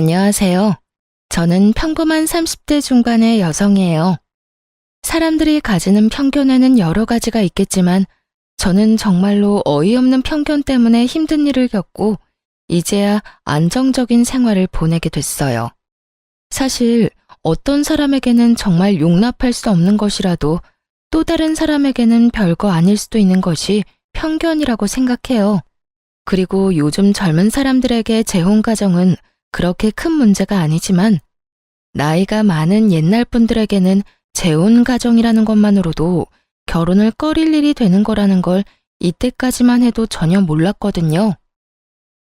안녕하세요. 저는 평범한 30대 중반의 여성이에요. 사람들이 가지는 편견에는 여러 가지가 있겠지만 저는 정말로 어이없는 편견 때문에 힘든 일을 겪고 이제야 안정적인 생활을 보내게 됐어요. 사실 어떤 사람에게는 정말 용납할 수 없는 것이라도 또 다른 사람에게는 별거 아닐 수도 있는 것이 편견이라고 생각해요. 그리고 요즘 젊은 사람들에게 재혼 가정은 그렇게 큰 문제가 아니지만 나이가 많은 옛날 분들에게는 재혼 가정이라는 것만으로도 결혼을 꺼릴 일이 되는 거라는 걸 이때까지만 해도 전혀 몰랐거든요.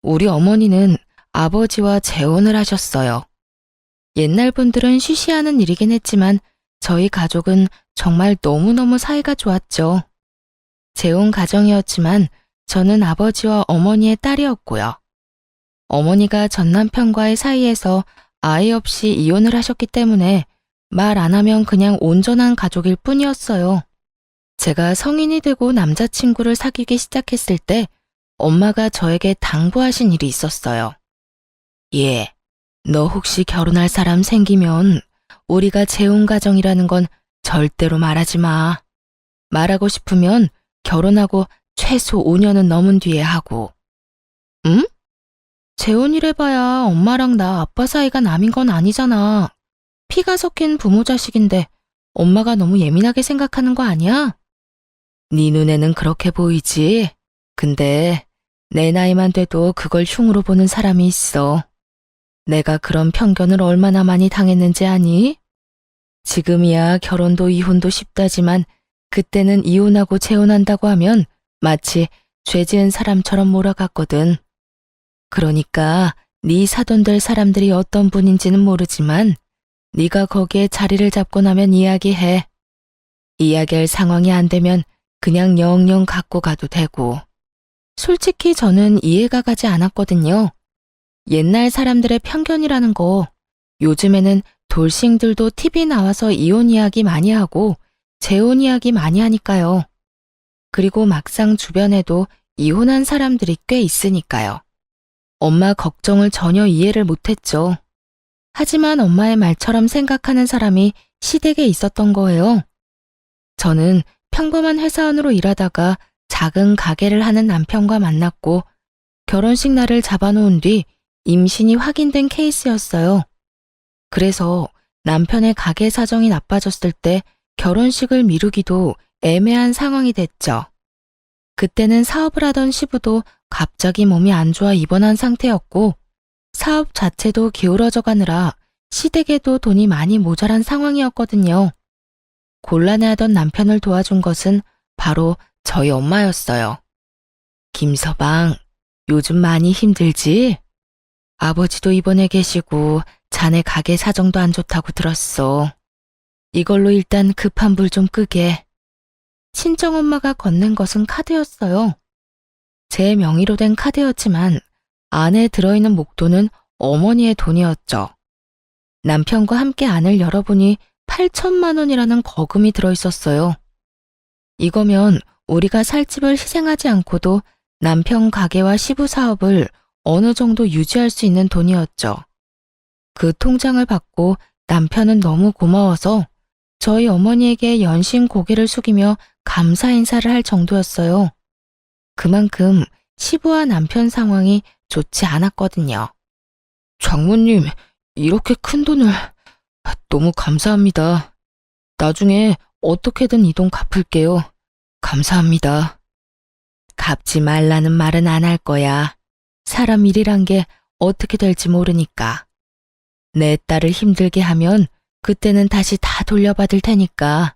우리 어머니는 아버지와 재혼을 하셨어요. 옛날 분들은 쉬쉬하는 일이긴 했지만 저희 가족은 정말 너무너무 사이가 좋았죠. 재혼 가정이었지만 저는 아버지와 어머니의 딸이었고요. 어머니가 전 남편과의 사이에서 아이 없이 이혼을 하셨기 때문에 말 안 하면 그냥 온전한 가족일 뿐이었어요. 제가 성인이 되고 남자친구를 사귀기 시작했을 때 엄마가 저에게 당부하신 일이 있었어요. 예, 너 혹시 결혼할 사람 생기면 우리가 재혼 가정이라는 건 절대로 말하지 마. 말하고 싶으면 결혼하고 최소 5년은 넘은 뒤에 하고. 응? 재혼이래봐야 엄마랑 나 아빠 사이가 남인 건 아니잖아. 피가 섞인 부모 자식인데 엄마가 너무 예민하게 생각하는 거 아니야? 네 눈에는 그렇게 보이지. 근데 내 나이만 돼도 그걸 흉으로 보는 사람이 있어. 내가 그런 편견을 얼마나 많이 당했는지 아니? 지금이야 결혼도 이혼도 쉽다지만 그때는 이혼하고 재혼한다고 하면 마치 죄 지은 사람처럼 몰아갔거든. 그러니까 네 사돈 될 사람들이 어떤 분인지는 모르지만 네가 거기에 자리를 잡고 나면 이야기해. 이야기할 상황이 안 되면 그냥 영영 갖고 가도 되고. 솔직히 저는 이해가 가지 않았거든요. 옛날 사람들의 편견이라는 거 요즘에는 돌싱들도 TV 나와서 이혼 이야기 많이 하고 재혼 이야기 많이 하니까요. 그리고 막상 주변에도 이혼한 사람들이 꽤 있으니까요. 엄마 걱정을 전혀 이해를 못했죠. 하지만 엄마의 말처럼 생각하는 사람이 시댁에 있었던 거예요. 저는 평범한 회사원으로 일하다가 작은 가게를 하는 남편과 만났고 결혼식 날을 잡아놓은 뒤 임신이 확인된 케이스였어요. 그래서 남편의 가게 사정이 나빠졌을 때 결혼식을 미루기도 애매한 상황이 됐죠. 그때는 사업을 하던 시부도 갑자기 몸이 안 좋아 입원한 상태였고 사업 자체도 기울어져 가느라 시댁에도 돈이 많이 모자란 상황이었거든요. 곤란해하던 남편을 도와준 것은 바로 저희 엄마였어요. 김서방, 요즘 많이 힘들지? 아버지도 입원해 계시고 자네 가게 사정도 안 좋다고 들었어. 이걸로 일단 급한 불 좀 끄게. 친정엄마가 건넨 것은 카드였어요. 제 명의로 된 카드였지만 안에 들어있는 목돈은 어머니의 돈이었죠. 남편과 함께 안을 열어보니 8천만 원이라는 거금이 들어있었어요. 이거면 우리가 살 집을 희생하지 않고도 남편 가게와 시부 사업을 어느 정도 유지할 수 있는 돈이었죠. 그 통장을 받고 남편은 너무 고마워서 저희 어머니에게 연신 고개를 숙이며 감사 인사를 할 정도였어요. 그만큼 시부와 남편 상황이 좋지 않았거든요. 장모님, 이렇게 큰 돈을 너무 감사합니다. 나중에 어떻게든 이 돈 갚을게요. 감사합니다. 갚지 말라는 말은 안 할 거야. 사람 일이란 게 어떻게 될지 모르니까. 내 딸을 힘들게 하면 그때는 다시 다 돌려받을 테니까.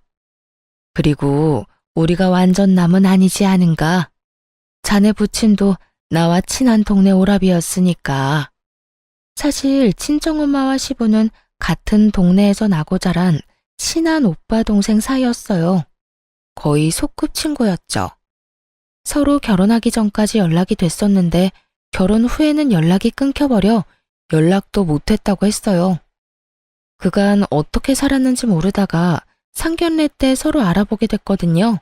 그리고 우리가 완전 남은 아니지 않은가? 자네 부친도 나와 친한 동네 오라비였으니까. 사실 친정엄마와 시부는 같은 동네에서 나고 자란 친한 오빠 동생 사이였어요. 거의 소꿉친구였죠. 서로 결혼하기 전까지 연락이 됐었는데 결혼 후에는 연락이 끊겨버려 연락도 못했다고 했어요. 그간 어떻게 살았는지 모르다가 상견례 때 서로 알아보게 됐거든요.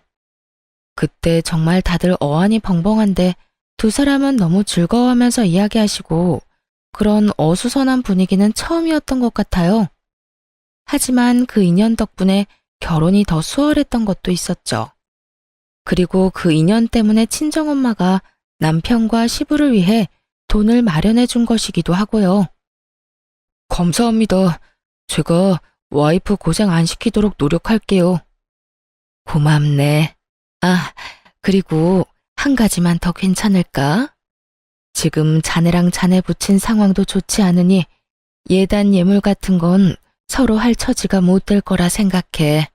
그때 정말 다들 어안이 벙벙한데 두 사람은 너무 즐거워하면서 이야기하시고 그런 어수선한 분위기는 처음이었던 것 같아요. 하지만 그 인연 덕분에 결혼이 더 수월했던 것도 있었죠. 그리고 그 인연 때문에 친정엄마가 남편과 시부를 위해 돈을 마련해 준 것이기도 하고요. 감사합니다. 제가 와이프 고생 안 시키도록 노력할게요. 고맙네. 아, 그리고 한 가지만 더 괜찮을까? 지금 자네랑 자네 부친 상황도 좋지 않으니 예단 예물 같은 건 서로 할 처지가 못 될 거라 생각해.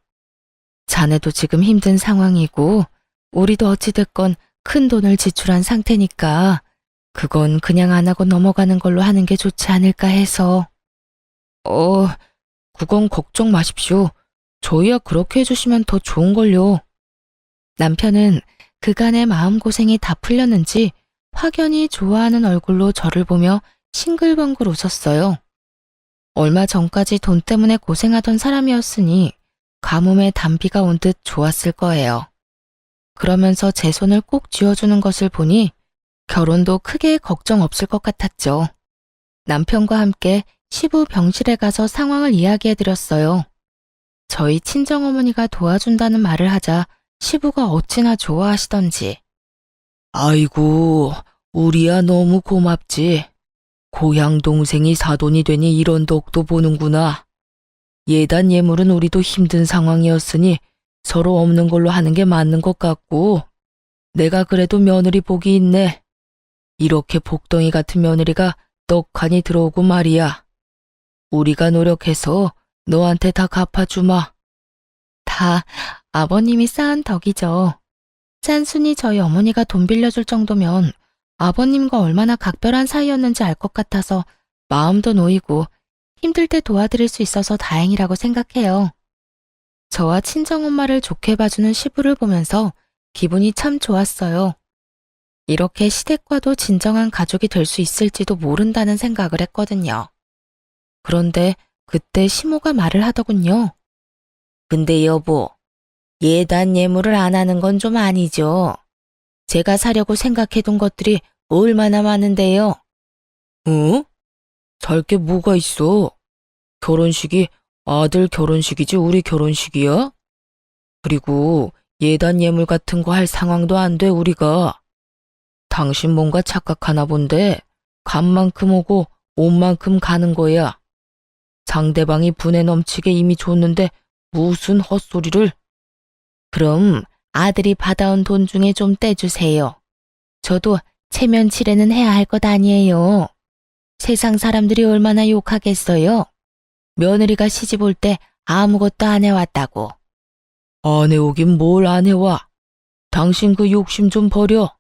자네도 지금 힘든 상황이고 우리도 어찌됐건 큰 돈을 지출한 상태니까 그건 그냥 안 하고 넘어가는 걸로 하는 게 좋지 않을까 해서. 그건 걱정 마십시오. 저희야 그렇게 해주시면 더 좋은걸요. 남편은 그간의 마음고생이 다 풀렸는지 확연히 좋아하는 얼굴로 저를 보며 싱글벙글 웃었어요. 얼마 전까지 돈 때문에 고생하던 사람이었으니 가뭄에 단비가 온 듯 좋았을 거예요. 그러면서 제 손을 꼭 쥐어주는 것을 보니 결혼도 크게 걱정 없을 것 같았죠. 남편과 함께 시부 병실에 가서 상황을 이야기해드렸어요. 저희 친정어머니가 도와준다는 말을 하자 시부가 어찌나 좋아하시던지. 아이고, 우리야 너무 고맙지. 고향 동생이 사돈이 되니 이런 덕도 보는구나. 예단 예물은 우리도 힘든 상황이었으니 서로 없는 걸로 하는 게 맞는 것 같고, 내가 그래도 며느리 복이 있네. 이렇게 복덩이 같은 며느리가 떡하니 들어오고 말이야. 우리가 노력해서 너한테 다 갚아주마. 다 아버님이 쌓은 덕이죠. 짠순이 저희 어머니가 돈 빌려줄 정도면 아버님과 얼마나 각별한 사이였는지 알 것 같아서 마음도 놓이고 힘들 때 도와드릴 수 있어서 다행이라고 생각해요. 저와 친정엄마를 좋게 봐주는 시부를 보면서 기분이 참 좋았어요. 이렇게 시댁과도 진정한 가족이 될 수 있을지도 모른다는 생각을 했거든요. 그런데 그때 시모가 말을 하더군요. 근데 여보, 예단 예물을 안 하는 건 좀 아니죠. 제가 사려고 생각해둔 것들이 얼마나 많은데요. 어? 살 게 뭐가 있어? 결혼식이 아들 결혼식이지 우리 결혼식이야? 그리고 예단 예물 같은 거 할 상황도 안 돼 우리가. 당신 뭔가 착각하나 본데 간 만큼 오고 온 만큼 가는 거야. 상대방이 분에 넘치게 이미 줬는데 무슨 헛소리를. 그럼 아들이 받아온 돈 중에 좀 떼주세요. 저도 체면치레는 해야 할 것 아니에요. 세상 사람들이 얼마나 욕하겠어요. 며느리가 시집 올 때 아무것도 안 해왔다고. 안 해오긴 뭘 안 해와. 당신 그 욕심 좀 버려.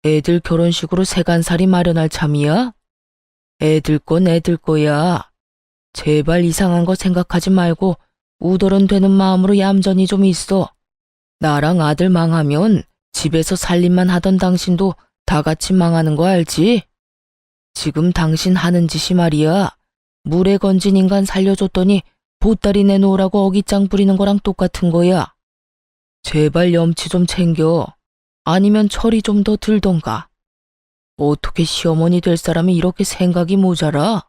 애들 결혼식으로 세간살이 마련할 참이야? 애들 건 애들 거야. 제발 이상한 거 생각하지 말고 우더런 되는 마음으로 얌전히 좀 있어. 나랑 아들 망하면 집에서 살림만 하던 당신도 다 같이 망하는 거 알지? 지금 당신 하는 짓이 말이야. 물에 건진 인간 살려줬더니 보따리 내놓으라고 어깃장 부리는 거랑 똑같은 거야. 제발 염치 좀 챙겨. 아니면 철이 좀 더 들던가. 어떻게 시어머니 될 사람이 이렇게 생각이 모자라?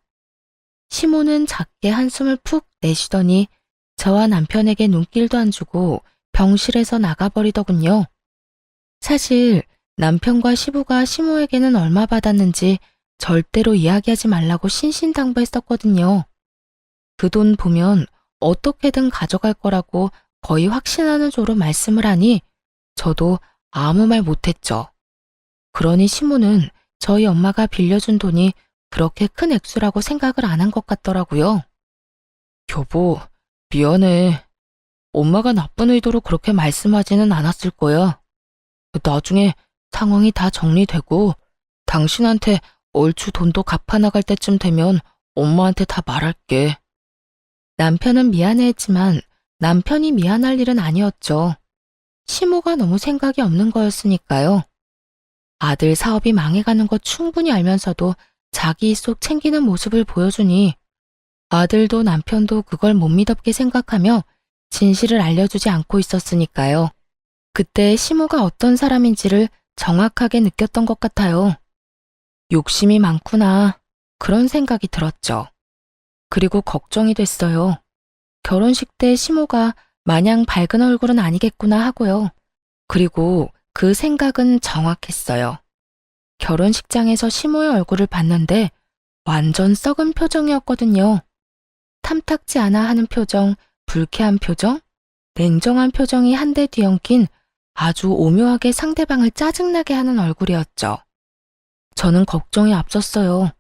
시모는 작게 한숨을 푹 내쉬더니 저와 남편에게 눈길도 안 주고 병실에서 나가버리더군요. 사실 남편과 시부가 시모에게는 얼마 받았는지 절대로 이야기하지 말라고 신신당부했었거든요. 그 돈 보면 어떻게든 가져갈 거라고 거의 확신하는 조로 말씀을 하니 저도 아무 말 못했죠. 그러니 시모는 저희 엄마가 빌려준 돈이 그렇게 큰 액수라고 생각을 안 한 것 같더라고요. 여보, 미안해. 엄마가 나쁜 의도로 그렇게 말씀하지는 않았을 거야. 나중에 상황이 다 정리되고 당신한테 얼추 돈도 갚아나갈 때쯤 되면 엄마한테 다 말할게. 남편은 미안해했지만 남편이 미안할 일은 아니었죠. 시모가 너무 생각이 없는 거였으니까요. 아들 사업이 망해가는 거 충분히 알면서도 자기 속 챙기는 모습을 보여주니 아들도 남편도 그걸 못 믿었게 생각하며 진실을 알려주지 않고 있었으니까요. 그때 시모가 어떤 사람인지를 정확하게 느꼈던 것 같아요. 욕심이 많구나. 그런 생각이 들었죠. 그리고 걱정이 됐어요. 결혼식 때 시모가 마냥 밝은 얼굴은 아니겠구나 하고요. 그리고 그 생각은 정확했어요. 결혼식장에서 시모의 얼굴을 봤는데 완전 썩은 표정이었거든요. 탐탁지 않아 하는 표정, 불쾌한 표정, 냉정한 표정이 한데 뒤엉킨 아주 오묘하게 상대방을 짜증나게 하는 얼굴이었죠. 저는 걱정이 앞섰어요.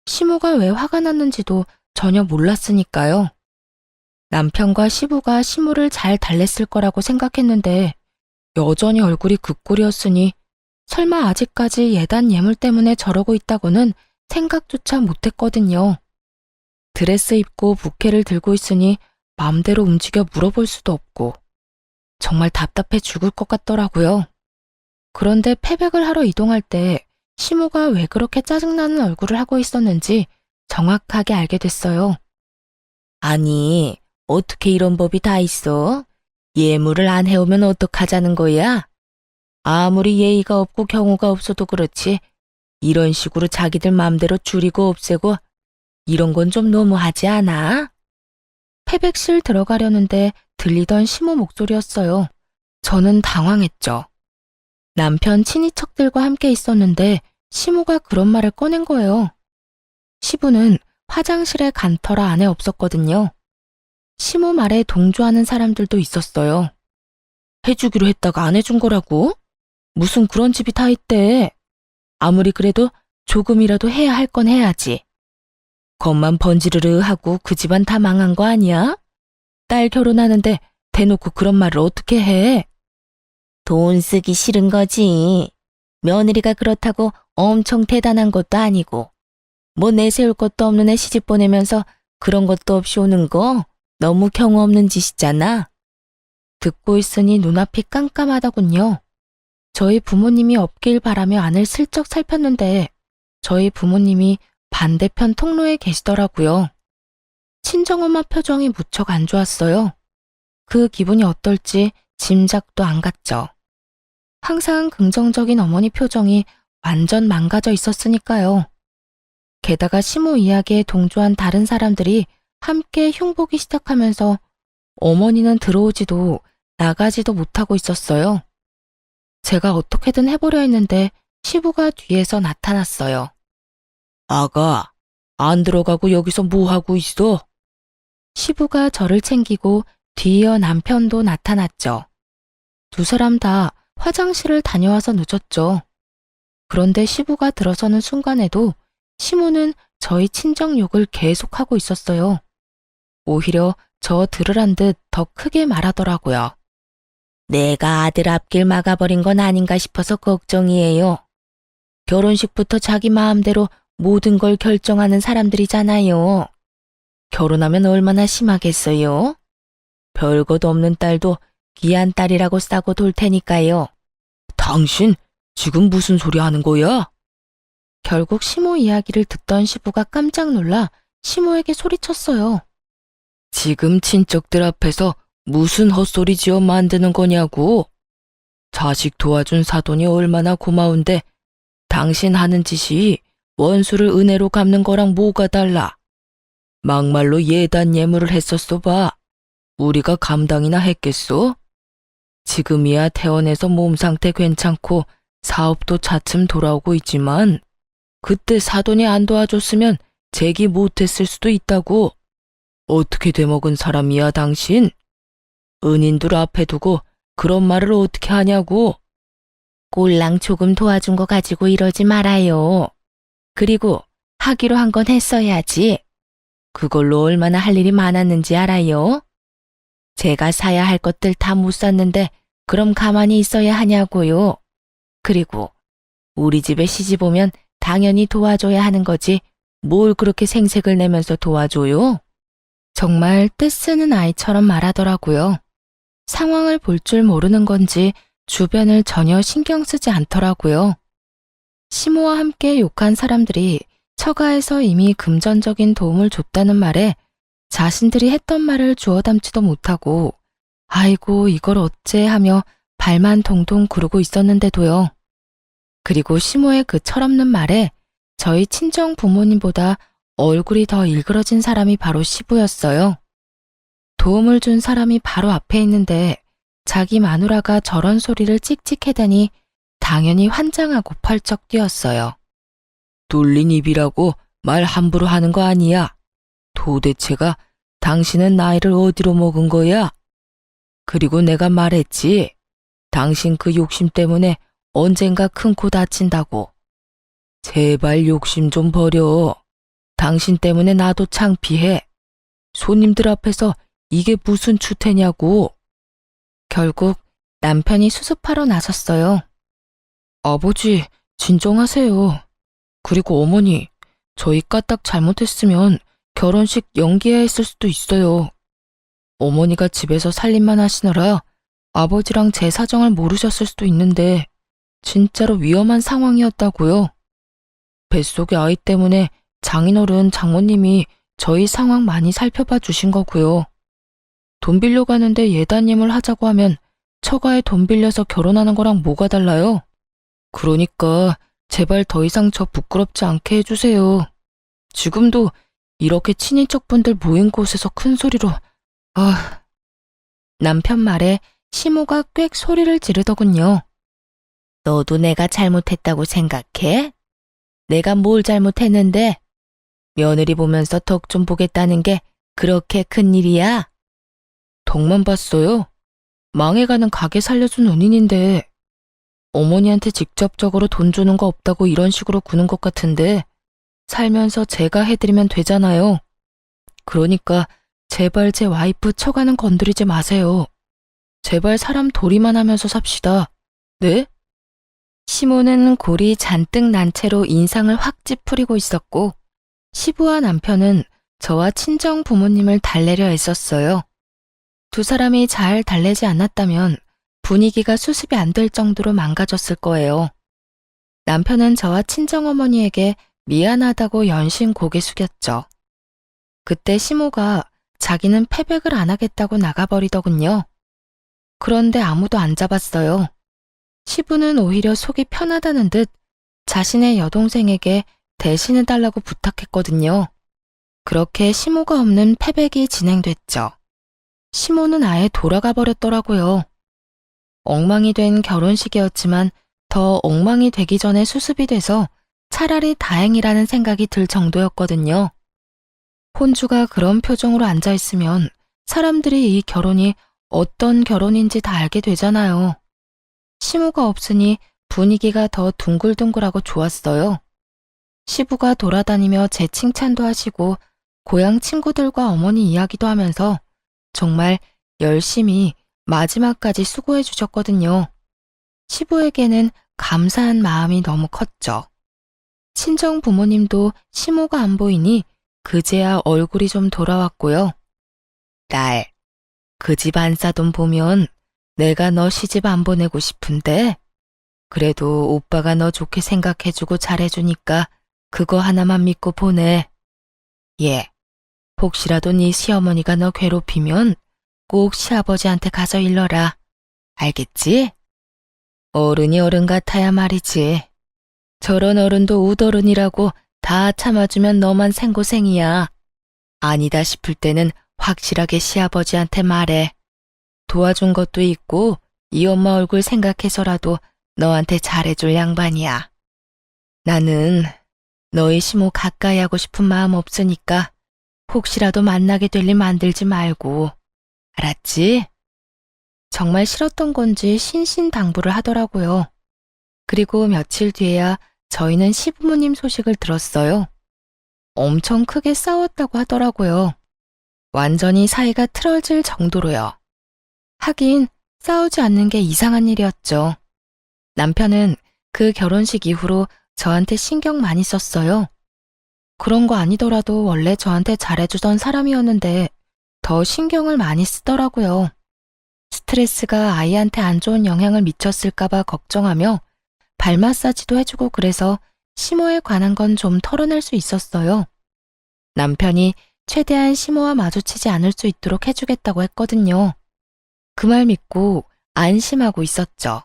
시모가 왜 화가 났는지도 전혀 몰랐으니까요. 남편과 시부가 시모를 잘 달랬을 거라고 생각했는데 여전히 얼굴이 그 꼴이었으니 설마 아직까지 예단 예물 때문에 저러고 있다고는 생각조차 못했거든요. 드레스 입고 부케를 들고 있으니 마음대로 움직여 물어볼 수도 없고 정말 답답해 죽을 것 같더라고요. 그런데 패백을 하러 이동할 때 시모가 왜 그렇게 짜증나는 얼굴을 하고 있었는지 정확하게 알게 됐어요. 아니, 어떻게 이런 법이 다 있어? 예물을 안 해오면 어떡하자는 거야? 아무리 예의가 없고 경우가 없어도 그렇지 이런 식으로 자기들 맘대로 줄이고 없애고 이런 건 좀 너무하지 않아? 패백실 들어가려는데 들리던 시모 목소리였어요. 저는 당황했죠. 남편 친인척들과 함께 있었는데 시모가 그런 말을 꺼낸 거예요. 시부는 화장실에 간 터라 안에 없었거든요. 시모 말에 동조하는 사람들도 있었어요. 해주기로 했다가 안 해준 거라고? 무슨 그런 집이 다 있대. 아무리 그래도 조금이라도 해야 할 건 해야지. 겉만 번지르르 하고 그 집안 다 망한 거 아니야? 딸 결혼하는데 대놓고 그런 말을 어떻게 해? 돈 쓰기 싫은 거지. 며느리가 그렇다고 엄청 대단한 것도 아니고 뭐 내세울 것도 없는 애 시집 보내면서 그런 것도 없이 오는 거 너무 경우 없는 짓이잖아. 듣고 있으니 눈앞이 깜깜하더군요. 저희 부모님이 없길 바라며 안을 슬쩍 살폈는데 저희 부모님이 반대편 통로에 계시더라고요. 친정엄마 표정이 무척 안 좋았어요. 그 기분이 어떨지 짐작도 안 갔죠. 항상 긍정적인 어머니 표정이 완전 망가져 있었으니까요. 게다가 시모 이야기에 동조한 다른 사람들이 함께 흉보기 시작하면서 어머니는 들어오지도 나가지도 못하고 있었어요. 제가 어떻게든 해보려 했는데 시부가 뒤에서 나타났어요. 아가, 안 들어가고 여기서 뭐 하고 있어? 시부가 저를 챙기고 뒤이어 남편도 나타났죠. 두 사람 다 화장실을 다녀와서 늦었죠. 그런데 시부가 들어서는 순간에도 시모는 저희 친정 욕을 계속하고 있었어요. 오히려 저 들으란 듯 더 크게 말하더라고요. 내가 아들 앞길 막아버린 건 아닌가 싶어서 걱정이에요. 결혼식부터 자기 마음대로 모든 걸 결정하는 사람들이잖아요. 결혼하면 얼마나 심하겠어요? 별것도 없는 딸도 귀한 딸이라고 싸고 돌 테니까요. 당신 지금 무슨 소리 하는 거야? 결국 시모 이야기를 듣던 시부가 깜짝 놀라 시모에게 소리쳤어요. 지금 친척들 앞에서 무슨 헛소리 지어 만드는 거냐고. 자식 도와준 사돈이 얼마나 고마운데 당신 하는 짓이 원수를 은혜로 갚는 거랑 뭐가 달라. 막말로 예단 예물을 했었어 봐. 우리가 감당이나 했겠소? 지금이야 퇴원해서 몸 상태 괜찮고 사업도 차츰 돌아오고 있지만 그때 사돈이 안 도와줬으면 재기 못했을 수도 있다고. 어떻게 돼먹은 사람이야 당신? 은인들 앞에 두고 그런 말을 어떻게 하냐고. 꼴랑 조금 도와준 거 가지고 이러지 말아요. 그리고 하기로 한 건 했어야지. 그걸로 얼마나 할 일이 많았는지 알아요? 제가 사야 할 것들 다 못 샀는데 그럼 가만히 있어야 하냐고요. 그리고 우리 집에 시집 오면 당연히 도와줘야 하는 거지 뭘 그렇게 생색을 내면서 도와줘요? 정말 떼쓰는 아이처럼 말하더라고요. 상황을 볼 줄 모르는 건지 주변을 전혀 신경 쓰지 않더라고요. 시모와 함께 욕한 사람들이 처가에서 이미 금전적인 도움을 줬다는 말에 자신들이 했던 말을 주워 담지도 못하고 아이고 이걸 어째 하며 발만 동동 구르고 있었는데도요. 그리고 시모의 그 철없는 말에 저희 친정 부모님보다 얼굴이 더 일그러진 사람이 바로 시부였어요. 도움을 준 사람이 바로 앞에 있는데 자기 마누라가 저런 소리를 찍찍해대니 당연히 환장하고 펄쩍 뛰었어요. 뚫린 입이라고 말 함부로 하는 거 아니야. 도대체가 당신은 나이를 어디로 먹은 거야? 그리고 내가 말했지. 당신 그 욕심 때문에 언젠가 큰 코 다친다고. 제발 욕심 좀 버려. 당신 때문에 나도 창피해. 손님들 앞에서 이게 무슨 추태냐고. 결국 남편이 수습하러 나섰어요. 아버지, 진정하세요. 그리고 어머니, 저희 까딱 잘못했으면 결혼식 연기해야 했을 수도 있어요. 어머니가 집에서 살림만 하시느라 아버지랑 제 사정을 모르셨을 수도 있는데 진짜로 위험한 상황이었다고요. 뱃속의 아이 때문에 장인어른 장모님이 저희 상황 많이 살펴봐 주신 거고요. 돈 빌려 가는데 예단님을 하자고 하면 처가에 돈 빌려서 결혼하는 거랑 뭐가 달라요? 그러니까 제발 더 이상 저 부끄럽지 않게 해주세요. 지금도 이렇게 친인척분들 모인 곳에서 큰 소리로 남편 말에 시모가 꽥 소리를 지르더군요. 너도 내가 잘못했다고 생각해? 내가 뭘 잘못했는데? 며느리 보면서 덕 좀 보겠다는 게 그렇게 큰 일이야? 덕만 봤어요? 망해가는 가게 살려준 은인인데 어머니한테 직접적으로 돈 주는 거 없다고 이런 식으로 구는 것 같은데 살면서 제가 해드리면 되잖아요. 그러니까 제발 제 와이프 처가는 건드리지 마세요. 제발 사람 도리만 하면서 삽시다. 네? 시모는 골이 잔뜩 난 채로 인상을 확 찌푸리고 있었고 시부와 남편은 저와 친정 부모님을 달래려 애썼어요. 두 사람이 잘 달래지 않았다면 분위기가 수습이 안 될 정도로 망가졌을 거예요. 남편은 저와 친정어머니에게 미안하다고 연신 고개 숙였죠. 그때 시모가 자기는 패백을 안 하겠다고 나가버리더군요. 그런데 아무도 안 잡았어요. 시부는 오히려 속이 편하다는 듯 자신의 여동생에게 대신해달라고 부탁했거든요. 그렇게 시모가 없는 패백이 진행됐죠. 시모는 아예 돌아가 버렸더라고요. 엉망이 된 결혼식이었지만 더 엉망이 되기 전에 수습이 돼서 차라리 다행이라는 생각이 들 정도였거든요. 혼주가 그런 표정으로 앉아있으면 사람들이 이 결혼이 어떤 결혼인지 다 알게 되잖아요. 시모가 없으니 분위기가 더 둥글둥글하고 좋았어요. 시부가 돌아다니며 제 칭찬도 하시고 고향 친구들과 어머니 이야기도 하면서 정말 열심히 마지막까지 수고해 주셨거든요. 시부에게는 감사한 마음이 너무 컸죠. 친정 부모님도 시모가 안 보이니 그제야 얼굴이 좀 돌아왔고요. 딸, 그 집 안싸돈 보면 내가 너 시집 안 보내고 싶은데 그래도 오빠가 너 좋게 생각해주고 잘해주니까 그거 하나만 믿고 보내. 예, 혹시라도 네 시어머니가 너 괴롭히면 꼭 시아버지한테 가서 일러라. 알겠지? 어른이 어른 같아야 말이지. 저런 어른도 우더른이라고 다 참아주면 너만 생고생이야. 아니다 싶을 때는 확실하게 시아버지한테 말해. 도와준 것도 있고 이 엄마 얼굴 생각해서라도 너한테 잘해줄 양반이야. 나는 너희 시모 가까이 하고 싶은 마음 없으니까 혹시라도 만나게 될 일 만들지 말고. 알았지? 정말 싫었던 건지 신신당부를 하더라고요. 그리고 며칠 뒤에야 저희는 시부모님 소식을 들었어요. 엄청 크게 싸웠다고 하더라고요. 완전히 사이가 틀어질 정도로요. 하긴 싸우지 않는 게 이상한 일이었죠. 남편은 그 결혼식 이후로 저한테 신경 많이 썼어요. 그런 거 아니더라도 원래 저한테 잘해주던 사람이었는데 더 신경을 많이 쓰더라고요. 스트레스가 아이한테 안 좋은 영향을 미쳤을까봐 걱정하며 발 마사지도 해주고 그래서 시모에 관한 건 좀 털어낼 수 있었어요. 남편이 최대한 시모와 마주치지 않을 수 있도록 해주겠다고 했거든요. 그 말 믿고 안심하고 있었죠.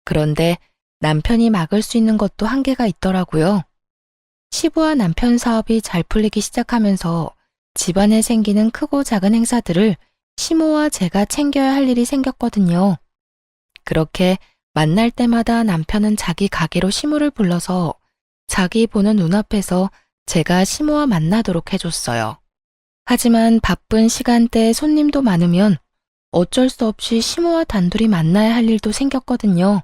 그런데 남편이 막을 수 있는 것도 한계가 있더라고요. 시부와 남편 사업이 잘 풀리기 시작하면서 집안에 생기는 크고 작은 행사들을 시모와 제가 챙겨야 할 일이 생겼거든요. 그렇게 만날 때마다 남편은 자기 가게로 시모를 불러서 자기 보는 눈앞에서 제가 시모와 만나도록 해줬어요. 하지만 바쁜 시간대에 손님도 많으면 어쩔 수 없이 시모와 단둘이 만나야 할 일도 생겼거든요.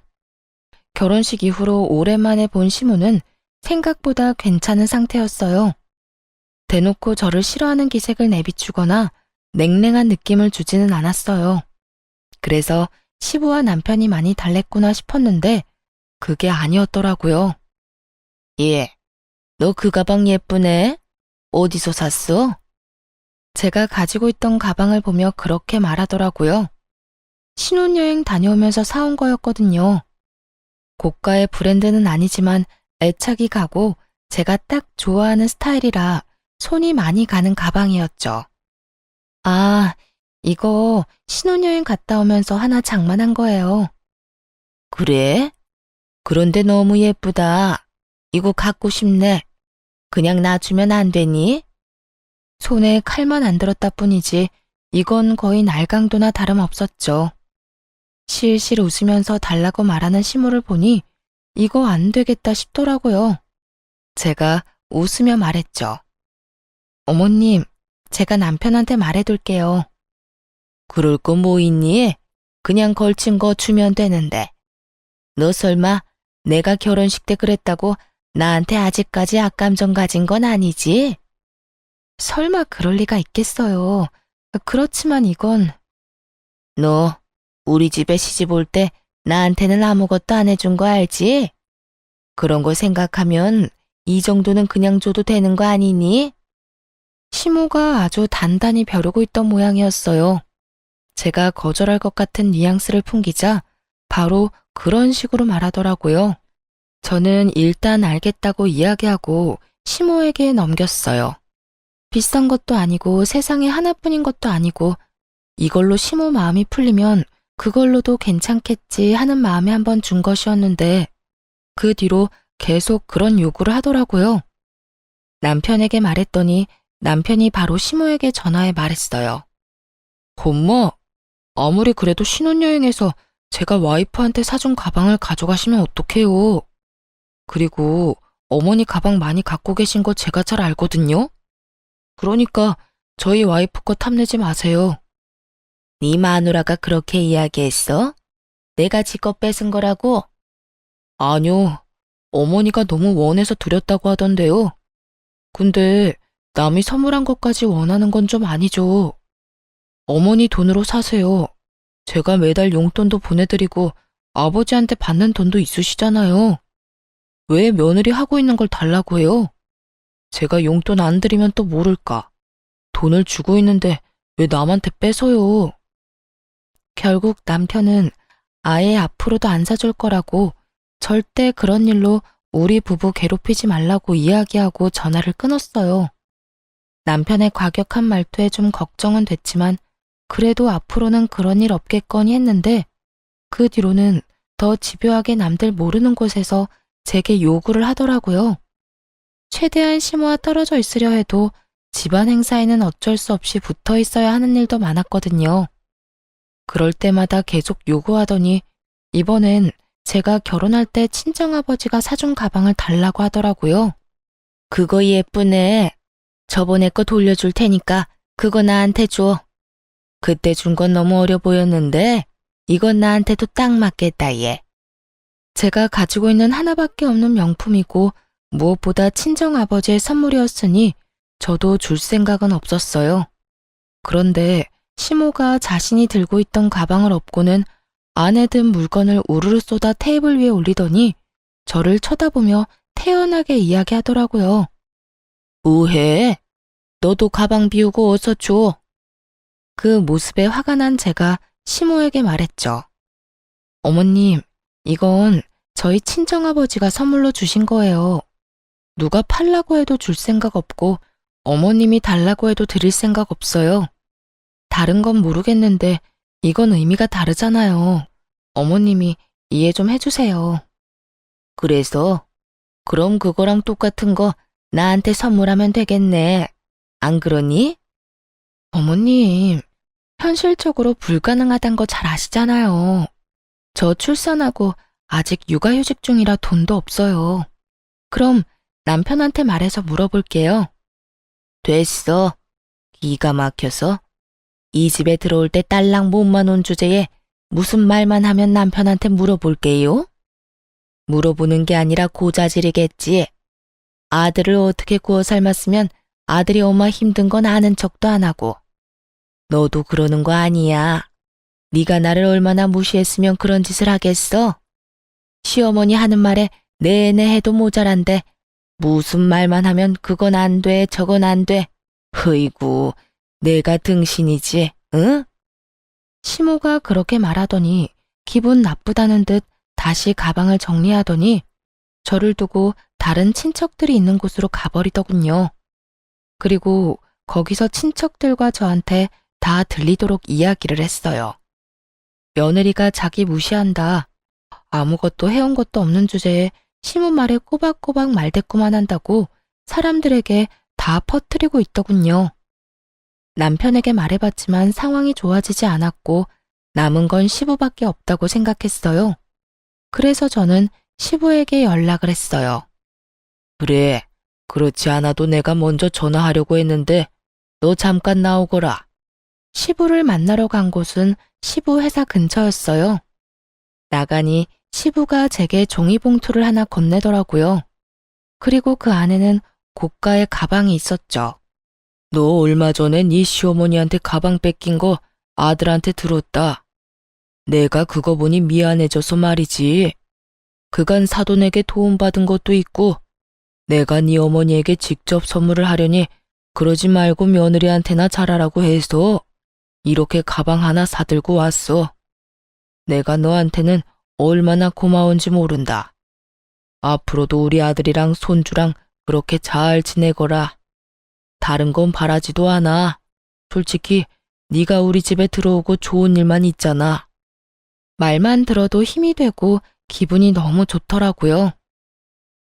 결혼식 이후로 오랜만에 본 시모는 생각보다 괜찮은 상태였어요. 대놓고 저를 싫어하는 기색을 내비추거나 냉랭한 느낌을 주지는 않았어요. 그래서 시부와 남편이 많이 달랬구나 싶었는데 그게 아니었더라고요. 예, 너 그 가방 예쁘네? 어디서 샀어? 제가 가지고 있던 가방을 보며 그렇게 말하더라고요. 신혼여행 다녀오면서 사온 거였거든요. 고가의 브랜드는 아니지만 애착이 가고 제가 딱 좋아하는 스타일이라 손이 많이 가는 가방이었죠. 아, 이거 신혼여행 갔다 오면서 하나 장만한 거예요. 그래? 그런데 너무 예쁘다. 이거 갖고 싶네. 그냥 놔주면 안 되니? 손에 칼만 안 들었다 뿐이지 이건 거의 날강도나 다름없었죠. 실실 웃으면서 달라고 말하는 시모를 보니 이거 안 되겠다 싶더라고요. 제가 웃으며 말했죠. 어머님, 제가 남편한테 말해둘게요. 그럴 거 뭐 있니? 그냥 걸친 거 주면 되는데. 너 설마 내가 결혼식 때 그랬다고 나한테 아직까지 악감정 가진 건 아니지? 설마 그럴 리가 있겠어요. 그렇지만 이건... 너 우리 집에 시집 올 때 나한테는 아무것도 안 해준 거 알지? 그런 거 생각하면 이 정도는 그냥 줘도 되는 거 아니니? 시모가 아주 단단히 벼르고 있던 모양이었어요. 제가 거절할 것 같은 뉘앙스를 풍기자 바로 그런 식으로 말하더라고요. 저는 일단 알겠다고 이야기하고 시모에게 넘겼어요. 비싼 것도 아니고 세상에 하나뿐인 것도 아니고 이걸로 시모 마음이 풀리면 그걸로도 괜찮겠지 하는 마음에 한번 준 것이었는데 그 뒤로 계속 그런 요구를 하더라고요. 남편에게 말했더니 남편이 바로 시모에게 전화해 말했어요. 엄마, 아무리 그래도 신혼여행에서 제가 와이프한테 사준 가방을 가져가시면 어떡해요. 그리고 어머니 가방 많이 갖고 계신 거 제가 잘 알거든요. 그러니까 저희 와이프 거 탐내지 마세요. 네 마누라가 그렇게 이야기했어? 내가 지 거 뺏은 거라고? 아니요. 어머니가 너무 원해서 드렸다고 하던데요. 근데 남이 선물한 것까지 원하는 건 좀 아니죠. 어머니 돈으로 사세요. 제가 매달 용돈도 보내드리고 아버지한테 받는 돈도 있으시잖아요. 왜 며느리 하고 있는 걸 달라고 해요? 제가 용돈 안 드리면 또 모를까. 돈을 주고 있는데 왜 남한테 뺏어요? 결국 남편은 아예 앞으로도 안 사줄 거라고 절대 그런 일로 우리 부부 괴롭히지 말라고 이야기하고 전화를 끊었어요. 남편의 과격한 말투에 좀 걱정은 됐지만 그래도 앞으로는 그런 일 없겠거니 했는데 그 뒤로는 더 집요하게 남들 모르는 곳에서 제게 요구를 하더라고요. 최대한 시모와 떨어져 있으려 해도 집안 행사에는 어쩔 수 없이 붙어 있어야 하는 일도 많았거든요. 그럴 때마다 계속 요구하더니 이번엔 제가 결혼할 때 친정아버지가 사준 가방을 달라고 하더라고요. 그거 예쁘네. 저번에 거 돌려줄 테니까 그거 나한테 줘. 그때 준 건 너무 어려 보였는데 이건 나한테도 딱 맞겠다 얘. 제가 가지고 있는 하나밖에 없는 명품이고 무엇보다 친정아버지의 선물이었으니 저도 줄 생각은 없었어요. 그런데 시모가 자신이 들고 있던 가방을 업고는 안에 든 물건을 우르르 쏟아 테이블 위에 올리더니 저를 쳐다보며 태연하게 이야기하더라고요. 뭐해? 너도 가방 비우고 어서 줘. 그 모습에 화가 난 제가 시모에게 말했죠. 어머님, 이건 저희 친정아버지가 선물로 주신 거예요. 누가 팔라고 해도 줄 생각 없고 어머님이 달라고 해도 드릴 생각 없어요. 다른 건 모르겠는데 이건 의미가 다르잖아요. 어머님이 이해 좀 해주세요. 그래서? 그럼 그거랑 똑같은 거 나한테 선물하면 되겠네. 안 그러니? 어머님, 현실적으로 불가능하단 거 잘 아시잖아요. 저 출산하고 아직 육아휴직 중이라 돈도 없어요. 그럼 남편한테 말해서 물어볼게요. 됐어. 기가 막혀서. 이 집에 들어올 때 딸랑 몸만 온 주제에 무슨 말만 하면 남편한테 물어볼게요? 물어보는 게 아니라 고자질이겠지. 아들을 어떻게 구워 삶았으면 아들이 엄마 힘든 건 아는 척도 안 하고. 너도 그러는 거 아니야. 네가 나를 얼마나 무시했으면 그런 짓을 하겠어? 시어머니 하는 말에 내내 해도 모자란데 무슨 말만 하면 그건 안 돼, 저건 안 돼. 흐이구, 내가 등신이지, 응? 시모가 그렇게 말하더니 기분 나쁘다는 듯 다시 가방을 정리하더니 저를 두고 다른 친척들이 있는 곳으로 가버리더군요. 그리고 거기서 친척들과 저한테 다 들리도록 이야기를 했어요. 며느리가 자기 무시한다. 아무것도 해온 것도 없는 주제에 시모 말에 꼬박꼬박 말대꾸만 한다고 사람들에게 다 퍼뜨리고 있더군요. 남편에게 말해봤지만 상황이 좋아지지 않았고 남은 건 시부밖에 없다고 생각했어요. 그래서 저는 시부에게 연락을 했어요. 그래, 그렇지 않아도 내가 먼저 전화하려고 했는데 너 잠깐 나오거라. 시부를 만나러 간 곳은 시부 회사 근처였어요. 나가니 시부가 제게 종이봉투를 하나 건네더라고요. 그리고 그 안에는 고가의 가방이 있었죠. 너 얼마 전에 네 시어머니한테 가방 뺏긴 거 아들한테 들었다. 내가 그거 보니 미안해져서 말이지. 그간 사돈에게 도움받은 것도 있고 내가 네 어머니에게 직접 선물을 하려니 그러지 말고 며느리한테나 잘하라고 해서 이렇게 가방 하나 사들고 왔어. 내가 너한테는 얼마나 고마운지 모른다. 앞으로도 우리 아들이랑 손주랑 그렇게 잘 지내거라. 다른 건 바라지도 않아. 솔직히 네가 우리 집에 들어오고 좋은 일만 있잖아. 말만 들어도 힘이 되고 기분이 너무 좋더라고요.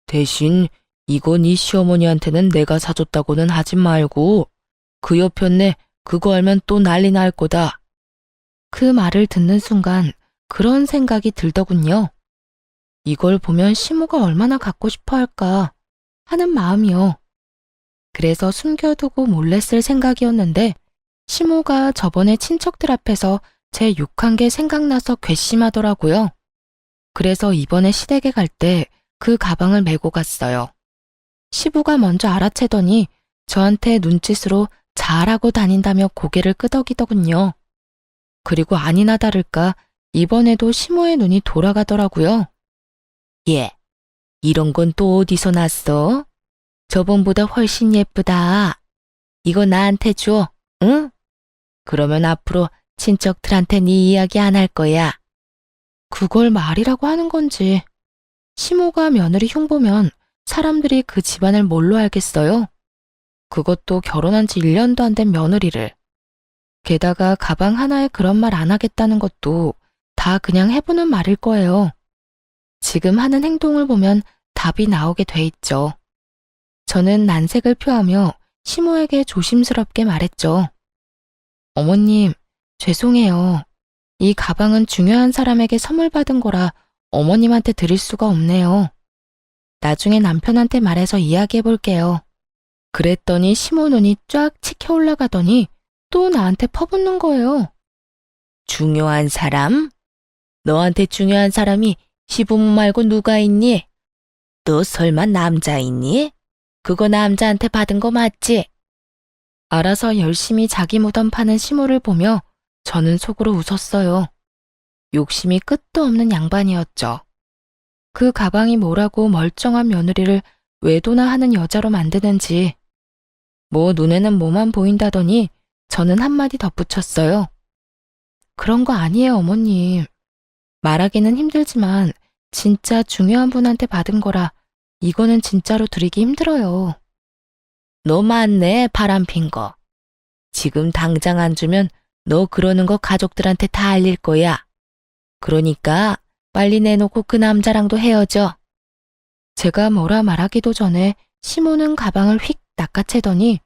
대신 이거 네 시어머니한테는 내가 사줬다고는 하지 말고 그 여편네 그거 알면 또 난리 날 거다. 그 말을 듣는 순간 그런 생각이 들더군요. 이걸 보면 시모가 얼마나 갖고 싶어 할까 하는 마음이요. 그래서 숨겨두고 몰래 쓸 생각이었는데 시모가 저번에 친척들 앞에서 제 욕한 게 생각나서 괘씸하더라고요. 그래서 이번에 시댁에 갈 때 그 가방을 메고 갔어요. 시부가 먼저 알아채더니 저한테 눈짓으로 잘하고 다닌다며 고개를 끄덕이더군요. 그리고 아니나 다를까 이번에도 시모의 눈이 돌아가더라고요. 예, 이런 건 또 어디서 났어? 저번보다 훨씬 예쁘다. 이거 나한테 줘, 응? 그러면 앞으로 친척들한테 네 이야기 안 할 거야. 그걸 말이라고 하는 건지. 시모가 며느리 흉보면 사람들이 그 집안을 뭘로 알겠어요? 그것도 결혼한 지 1년도 안 된 며느리를. 게다가 가방 하나에 그런 말 안 하겠다는 것도 다 그냥 해보는 말일 거예요. 지금 하는 행동을 보면 답이 나오게 돼 있죠. 저는 난색을 표하며 시모에게 조심스럽게 말했죠. 어머님, 죄송해요. 이 가방은 중요한 사람에게 선물 받은 거라 어머님한테 드릴 수가 없네요. 나중에 남편한테 말해서 이야기해 볼게요. 그랬더니 시모 눈이 쫙 치켜 올라가더니 또 나한테 퍼붓는 거예요. 중요한 사람? 너한테 중요한 사람이 시부모 말고 누가 있니? 너 설마 남자 있니? 그거 남자한테 받은 거 맞지? 알아서 열심히 자기 무덤 파는 시모를 보며 저는 속으로 웃었어요. 욕심이 끝도 없는 양반이었죠. 그 가방이 뭐라고 멀쩡한 며느리를 외도나 하는 여자로 만드는지. 뭐 눈에는 뭐만 보인다더니 저는 한마디 덧붙였어요. 그런 거 아니에요, 어머님. 말하기는 힘들지만 진짜 중요한 분한테 받은 거라 이거는 진짜로 드리기 힘들어요. 너 맞네, 바람핀 거. 지금 당장 안 주면 너 그러는 거 가족들한테 다 알릴 거야. 그러니까 빨리 내놓고 그 남자랑도 헤어져. 제가 뭐라 말하기도 전에 시모는 가방을 휙 낚아채더니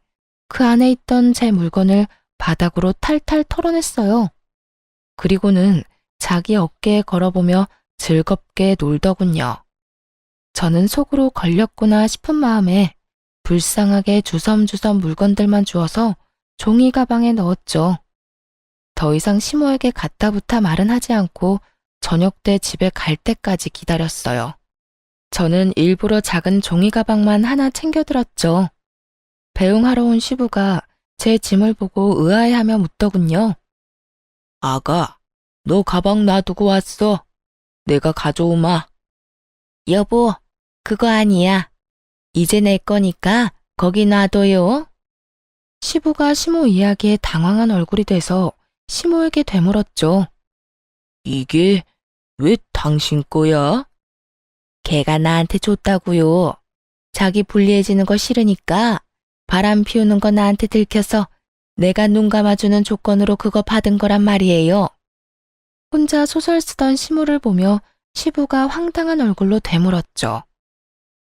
그 안에 있던 제 물건을 바닥으로 탈탈 털어냈어요. 그리고는 자기 어깨에 걸어보며 즐겁게 놀더군요. 저는 속으로 걸렸구나 싶은 마음에 불쌍하게 주섬주섬 물건들만 주워서 종이 가방에 넣었죠. 더 이상 시모에게 갖다부타 말은 하지 않고 저녁 때 집에 갈 때까지 기다렸어요. 저는 일부러 작은 종이 가방만 하나 챙겨들었죠. 배웅하러 온 시부가 제 짐을 보고 의아해하며 묻더군요. 아가, 너 가방 놔두고 왔어. 내가 가져오마. 여보, 그거 아니야. 이제 내 거니까 거기 놔둬요. 시부가 시모 이야기에 당황한 얼굴이 돼서 시모에게 되물었죠. 이게 왜 당신 거야? 걔가 나한테 줬다고요. 자기 불리해지는 거 싫으니까 바람 피우는 거 나한테 들켜서 내가 눈 감아주는 조건으로 그거 받은 거란 말이에요. 혼자 소설 쓰던 시모를 보며 시부가 황당한 얼굴로 되물었죠.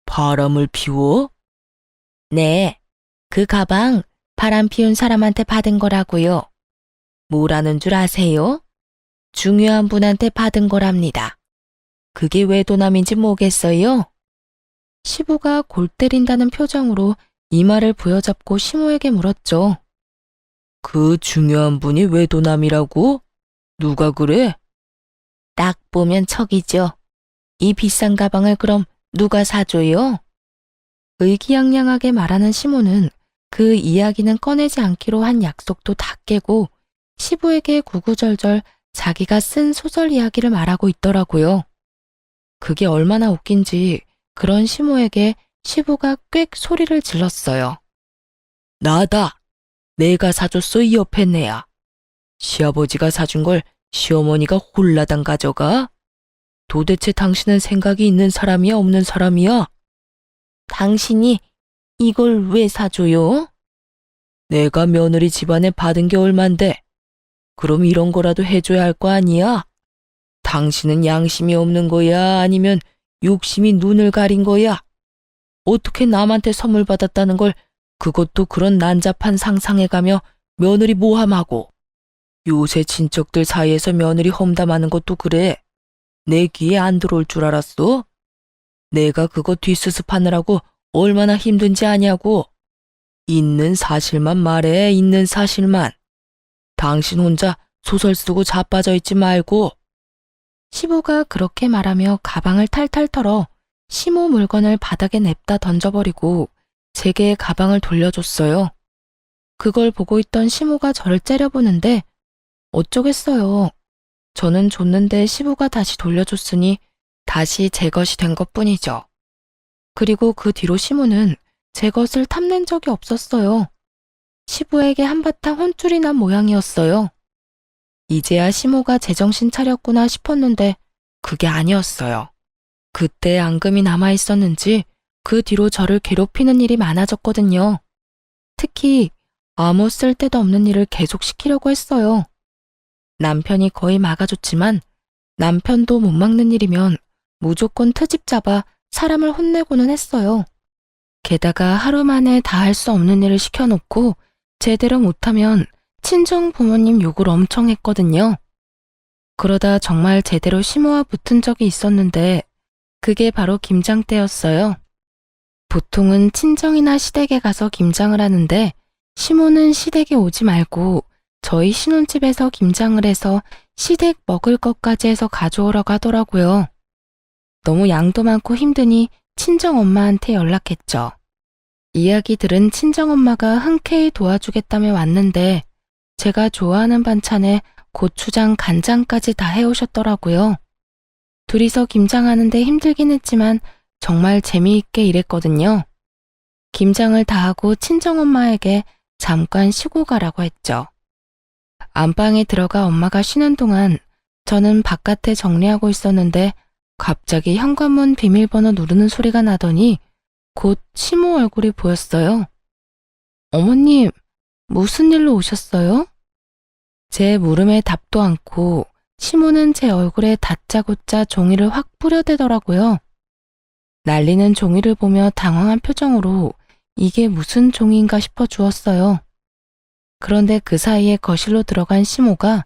바람을 피워? 네, 그 가방 바람 피운 사람한테 받은 거라고요. 뭐라는 줄 아세요? 중요한 분한테 받은 거랍니다. 그게 왜 도남인지 뭐겠어요? 시부가 골 때린다는 표정으로 이마를 부여잡고 시모에게 물었죠. 그 중요한 분이 왜 도남이라고? 누가 그래? 딱 보면 척이죠. 이 비싼 가방을 그럼 누가 사줘요? 의기양양하게 말하는 시모는 그 이야기는 꺼내지 않기로 한 약속도 다 깨고 시부에게 구구절절 자기가 쓴 소설 이야기를 말하고 있더라고요. 그게 얼마나 웃긴지 그런 시모에게 시부가 꽥 소리를 질렀어요. 나다. 내가 사줬어 이 옆에 내야. 시아버지가 사준 걸 시어머니가 홀라당 가져가? 도대체 당신은 생각이 있는 사람이야 없는 사람이야? 당신이 이걸 왜 사줘요? 내가 며느리 집안에 받은 게 얼만데 그럼 이런 거라도 해줘야 할 거 아니야? 당신은 양심이 없는 거야 아니면 욕심이 눈을 가린 거야? 어떻게 남한테 선물 받았다는 걸 그것도 그런 난잡한 상상해가며 며느리 모함하고 요새 친척들 사이에서 며느리 험담하는 것도 그래. 내 귀에 안 들어올 줄 알았어? 내가 그거 뒷수습하느라고 얼마나 힘든지 아냐고. 있는 사실만 말해, 있는 사실만. 당신 혼자 소설 쓰고 자빠져 있지 말고. 시부가 그렇게 말하며 가방을 탈탈 털어 시모 물건을 바닥에 냅다 던져버리고 제게 가방을 돌려줬어요. 그걸 보고 있던 시모가 저를 째려보는데 어쩌겠어요. 저는 줬는데 시부가 다시 돌려줬으니 다시 제 것이 된 것뿐이죠. 그리고 그 뒤로 시모는 제 것을 탐낸 적이 없었어요. 시부에게 한바탕 혼쭐이 난 모양이었어요. 이제야 시모가 제정신 차렸구나 싶었는데 그게 아니었어요. 그때 앙금이 남아있었는지 그 뒤로 저를 괴롭히는 일이 많아졌거든요. 특히 아무 쓸데도 없는 일을 계속 시키려고 했어요. 남편이 거의 막아줬지만 남편도 못 막는 일이면 무조건 트집 잡아 사람을 혼내고는 했어요. 게다가 하루 만에 다 할 수 없는 일을 시켜놓고 제대로 못하면 친정 부모님 욕을 엄청 했거든요. 그러다 정말 제대로 시모와 붙은 적이 있었는데 그게 바로 김장 때였어요. 보통은 친정이나 시댁에 가서 김장을 하는데 시모는 시댁에 오지 말고 저희 신혼집에서 김장을 해서 시댁 먹을 것까지 해서 가져오라고 하더라고요. 너무 양도 많고 힘드니 친정엄마한테 연락했죠. 이야기 들은 친정엄마가 흔쾌히 도와주겠다며 왔는데 제가 좋아하는 반찬에 고추장, 간장까지 다 해오셨더라고요. 둘이서 김장하는데 힘들긴 했지만 정말 재미있게 일했거든요. 김장을 다 하고 친정엄마에게 잠깐 쉬고 가라고 했죠. 안방에 들어가 엄마가 쉬는 동안 저는 바깥에 정리하고 있었는데 갑자기 현관문 비밀번호 누르는 소리가 나더니 곧 시모 얼굴이 보였어요. 어머님, 무슨 일로 오셨어요? 제 물음에 답도 않고 시모는 제 얼굴에 다짜고짜 종이를 확 뿌려대더라고요. 날리는 종이를 보며 당황한 표정으로 이게 무슨 종이인가 싶어 주었어요. 그런데 그 사이에 거실로 들어간 시모가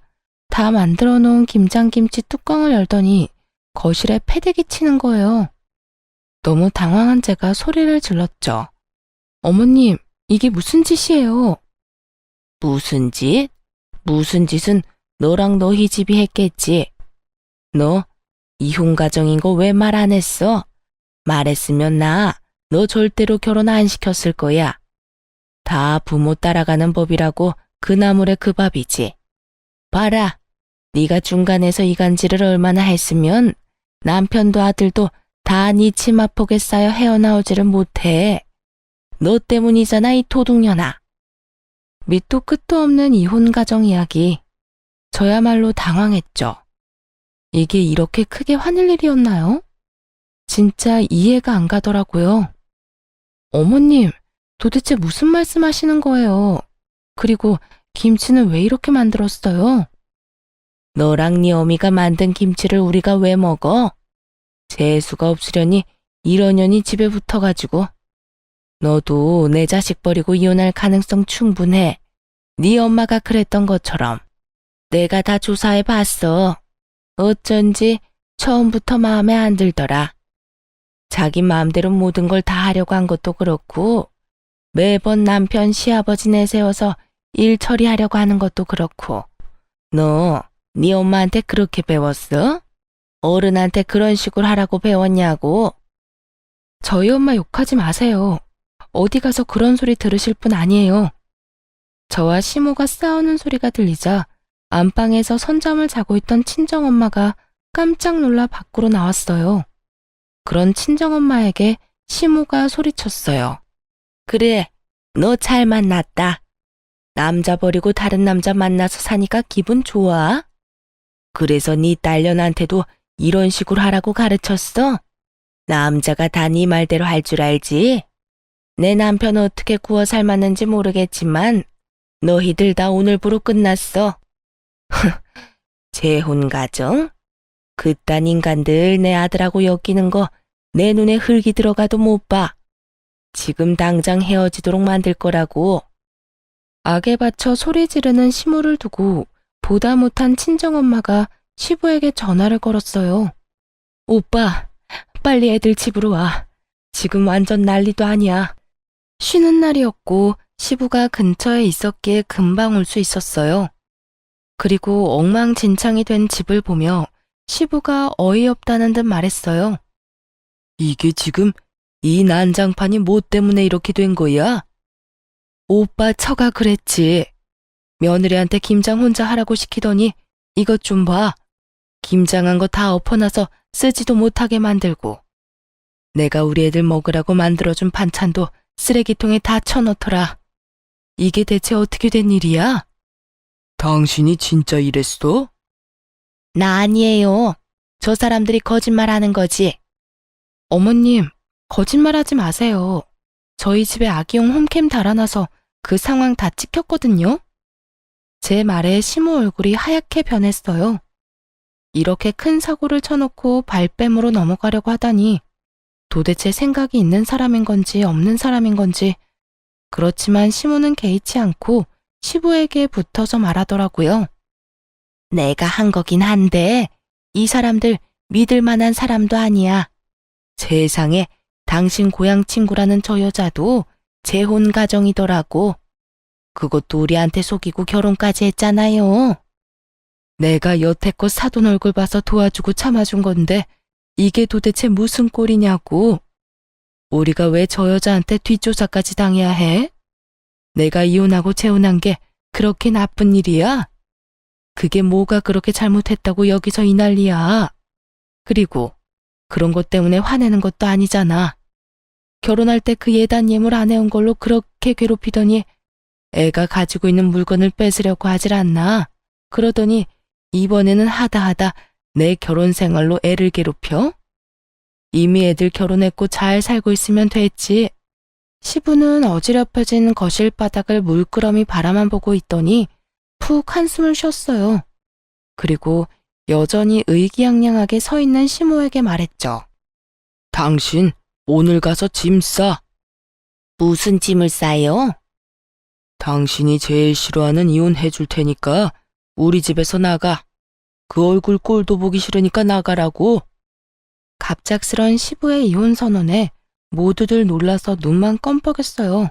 다 만들어 놓은 김장김치 뚜껑을 열더니 거실에 패대기 치는 거예요. 너무 당황한 제가 소리를 질렀죠. 어머님, 이게 무슨 짓이에요? 무슨 짓? 무슨 짓은 너랑 너희 집이 했겠지. 너 이혼 가정인 거 왜 말 안 했어? 말했으면 너 절대로 결혼 안 시켰을 거야. 다 부모 따라가는 법이라고 그 나물에 그 밥이지. 봐라, 네가 중간에서 이간질을 얼마나 했으면 남편도 아들도 다 네 치마폭에 쌓여 헤어나오지를 못해. 너 때문이잖아, 이 도둑년아. 밑도 끝도 없는 이혼 가정 이야기. 저야말로 당황했죠. 이게 이렇게 크게 화낼 일이었나요? 진짜 이해가 안 가더라고요. 어머님, 도대체 무슨 말씀하시는 거예요? 그리고 김치는 왜 이렇게 만들었어요? 너랑 네 어미가 만든 김치를 우리가 왜 먹어? 재수가 없으려니 이런 년이 집에 붙어가지고. 너도 내 자식 버리고 이혼할 가능성 충분해. 네 엄마가 그랬던 것처럼. 내가 다 조사해 봤어. 어쩐지 처음부터 마음에 안 들더라. 자기 마음대로 모든 걸 다 하려고 한 것도 그렇고 매번 남편 시아버지 내세워서 일 처리하려고 하는 것도 그렇고 너 네 엄마한테 그렇게 배웠어? 어른한테 그런 식으로 하라고 배웠냐고? 저희 엄마 욕하지 마세요. 어디 가서 그런 소리 들으실 분 아니에요. 저와 시모가 싸우는 소리가 들리자 안방에서 선잠을 자고 있던 친정엄마가 깜짝 놀라 밖으로 나왔어요. 그런 친정엄마에게 시모가 소리쳤어요. 그래, 너 잘 만났다. 남자 버리고 다른 남자 만나서 사니까 기분 좋아? 그래서 네 딸년한테도 이런 식으로 하라고 가르쳤어? 남자가 다 네 말대로 할 줄 알지? 내 남편 어떻게 구워 삶았는지 모르겠지만 너희들 다 오늘부로 끝났어. 재혼 가정? 그딴 인간들 내 아들하고 엮이는 거 내 눈에 흙이 들어가도 못 봐. 지금 당장 헤어지도록 만들 거라고. 악에 받쳐 소리 지르는 시모를 두고 보다 못한 친정엄마가 시부에게 전화를 걸었어요. 오빠, 빨리 애들 집으로 와. 지금 완전 난리도 아니야. 쉬는 날이었고 시부가 근처에 있었기에 금방 올 수 있었어요. 그리고 엉망진창이 된 집을 보며 시부가 어이없다는 듯 말했어요. 이게 지금 이 난장판이 뭐 때문에 이렇게 된 거야? 오빠 처가 그랬지. 며느리한테 김장 혼자 하라고 시키더니 이것 좀 봐. 김장한 거 다 엎어놔서 쓰지도 못하게 만들고. 내가 우리 애들 먹으라고 만들어준 반찬도 쓰레기통에 다 쳐넣더라. 이게 대체 어떻게 된 일이야? 당신이 진짜 이랬어? 나 아니에요. 저 사람들이 거짓말하는 거지. 어머님, 거짓말하지 마세요. 저희 집에 아기용 홈캠 달아놔서 그 상황 다 찍혔거든요. 제 말에 시모 얼굴이 하얗게 변했어요. 이렇게 큰 사고를 쳐놓고 발뺌으로 넘어가려고 하다니 도대체 생각이 있는 사람인 건지 없는 사람인 건지. 그렇지만 시모는 개의치 않고 시부에게 붙어서 말하더라고요. 내가 한 거긴 한데 이 사람들 믿을 만한 사람도 아니야. 세상에 당신 고향 친구라는 저 여자도 재혼 가정이더라고. 그것도 우리한테 속이고 결혼까지 했잖아요. 내가 여태껏 사돈 얼굴 봐서 도와주고 참아준 건데 이게 도대체 무슨 꼴이냐고. 우리가 왜 저 여자한테 뒷조사까지 당해야 해? 내가 이혼하고 재혼한 게 그렇게 나쁜 일이야? 그게 뭐가 그렇게 잘못했다고 여기서 이 난리야. 그리고 그런 것 때문에 화내는 것도 아니잖아. 결혼할 때 그 예단 예물 안 해온 걸로 그렇게 괴롭히더니 애가 가지고 있는 물건을 뺏으려고 하질 않나. 그러더니 이번에는 하다 내 결혼 생활로 애를 괴롭혀? 이미 애들 결혼했고 잘 살고 있으면 됐지. 시부는 어지럽혀진 거실 바닥을 물끄러미 바라만 보고 있더니 푹 한숨을 쉬었어요. 그리고 여전히 의기양양하게 서 있는 시모에게 말했죠. 당신 오늘 가서 짐 싸. 무슨 짐을 싸요? 당신이 제일 싫어하는 이혼 해줄 테니까 우리 집에서 나가. 그 얼굴 꼴도 보기 싫으니까 나가라고. 갑작스런 시부의 이혼 선언에 모두들 놀라서 눈만 껌뻑였어요.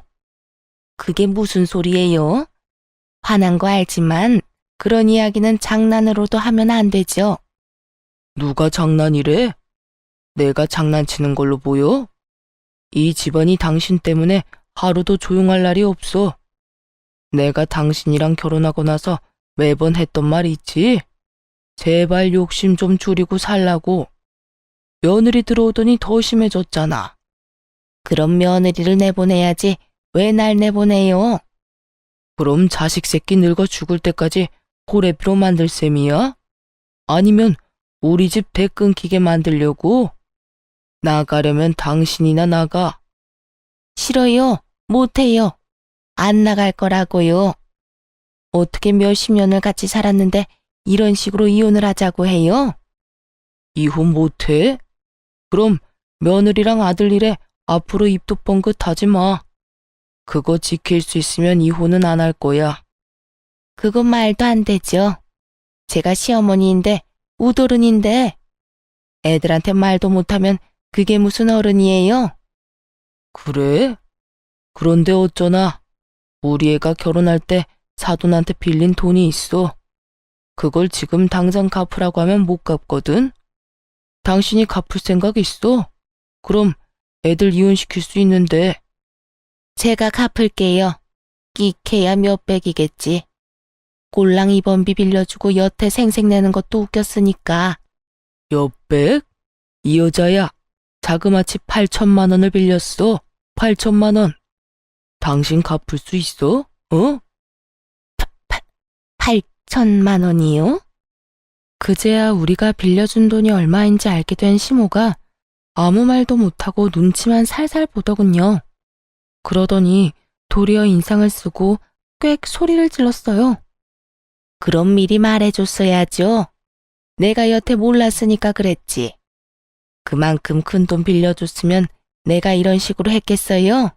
그게 무슨 소리예요? 화난 거 알지만 그런 이야기는 장난으로도 하면 안 되죠. 누가 장난이래? 내가 장난치는 걸로 보여? 이 집안이 당신 때문에 하루도 조용할 날이 없어. 내가 당신이랑 결혼하고 나서 매번 했던 말 있지? 제발 욕심 좀 줄이고 살라고. 며느리 들어오더니 더 심해졌잖아. 그럼 며느리를 내보내야지 왜 날 내보내요? 그럼 자식 새끼 늙어 죽을 때까지 호래비로 만들 셈이야? 아니면 우리 집 대 끊기게 만들려고? 나가려면 당신이나 나가. 싫어요. 못해요. 안 나갈 거라고요. 어떻게 몇십 년을 같이 살았는데 이런 식으로 이혼을 하자고 해요? 이혼 못해? 그럼 며느리랑 아들 일에 앞으로 입도 뻥긋하지 마. 그거 지킬 수 있으면 이혼은 안 할 거야. 그건 말도 안 되죠. 제가 시어머니인데 우도른인데 애들한테 말도 못하면 그게 무슨 어른이에요? 그래? 그런데 어쩌나 우리 애가 결혼할 때 사돈한테 빌린 돈이 있어. 그걸 지금 당장 갚으라고 하면 못 갚거든? 당신이 갚을 생각 있어? 그럼 애들 이혼시킬 수 있는데. 제가 갚을게요. 끼케야 몇백이겠지. 꼴랑 입원비 빌려주고 여태 생색내는 것도 웃겼으니까. 몇백? 이 여자야, 자그마치 8천만 원을 빌렸어. 8천만 원. 당신 갚을 수 있어? 어? 8천만 원이요? 그제야 우리가 빌려준 돈이 얼마인지 알게 된 시모가 아무 말도 못하고 눈치만 살살 보더군요. 그러더니 도리어 인상을 쓰고 꽥 소리를 질렀어요. 그럼 미리 말해줬어야죠. 내가 여태 몰랐으니까 그랬지. 그만큼 큰 돈 빌려줬으면 내가 이런 식으로 했겠어요?